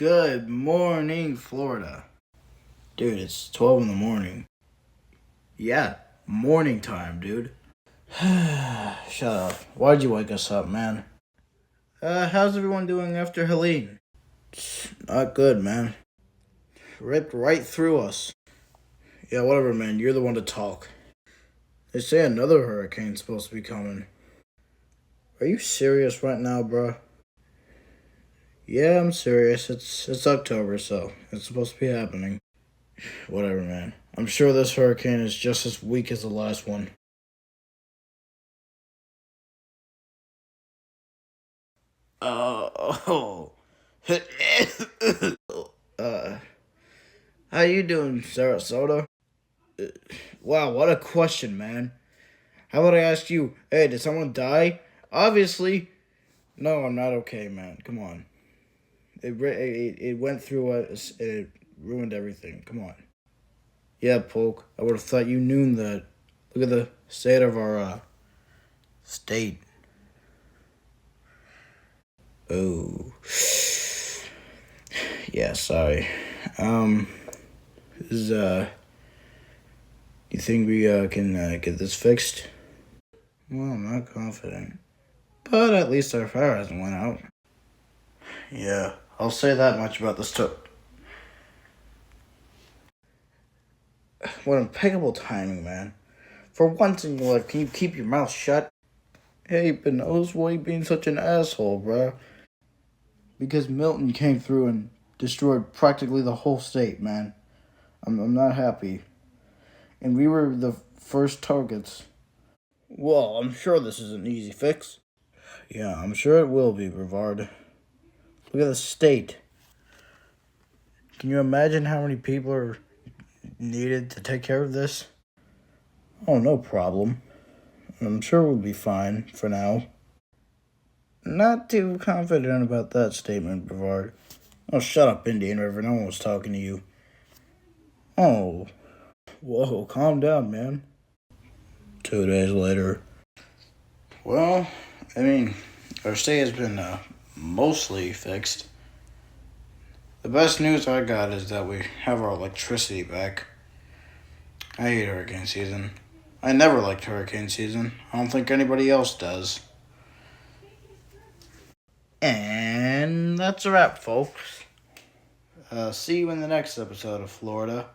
Good morning, Florida. Dude, it's 12 in the morning. Yeah, morning time, dude. Shut up. Why'd you wake us up, man? How's everyone doing after Helene? Not good, man. Ripped right through us. Yeah, whatever, man. You're the one to talk. They say another hurricane's supposed to be coming. Are you serious right now, bro? Yeah, I'm serious. It's October, so it's supposed to be happening. Whatever, man. I'm sure this hurricane is just as weak as the last one. Oh. uh, how you doing, Sarasota? Uh, wow, what a question, man. How about I ask you, hey, did someone die? Obviously. No, I'm not okay, man. Come on. It went through us. It ruined everything. Come on. Yeah, Polk. I would have thought you knew that. Look at the state of our state. Oh. Yeah, sorry. Um, is you think we can get this fixed? Well, I'm not confident, but at least our fire hasn't went out. Yeah, I'll say that much about the stuff. What impeccable timing, man. For once in your life, can you keep your mouth shut? Hey, Benos, why you being such an asshole, bruh? Because Milton came through and destroyed practically the whole state, man. I'm not happy. And we were the first targets. Well, I'm sure this is an easy fix. Yeah, I'm sure it will be, Brevard. Look at the state. Can you imagine how many people are needed to take care of this? Oh, no problem. I'm sure we'll be fine for now. Not too confident about that statement, Brevard. Oh, shut up, Indian River. No one was talking to you. Oh, whoa, calm down, man. 2 days later. Well, our state has been mostly fixed. The best news I got is that we have our electricity back. I hate hurricane season. I never liked hurricane season. I don't think anybody else does. And that's a wrap, folks. See you in the next episode of Florida.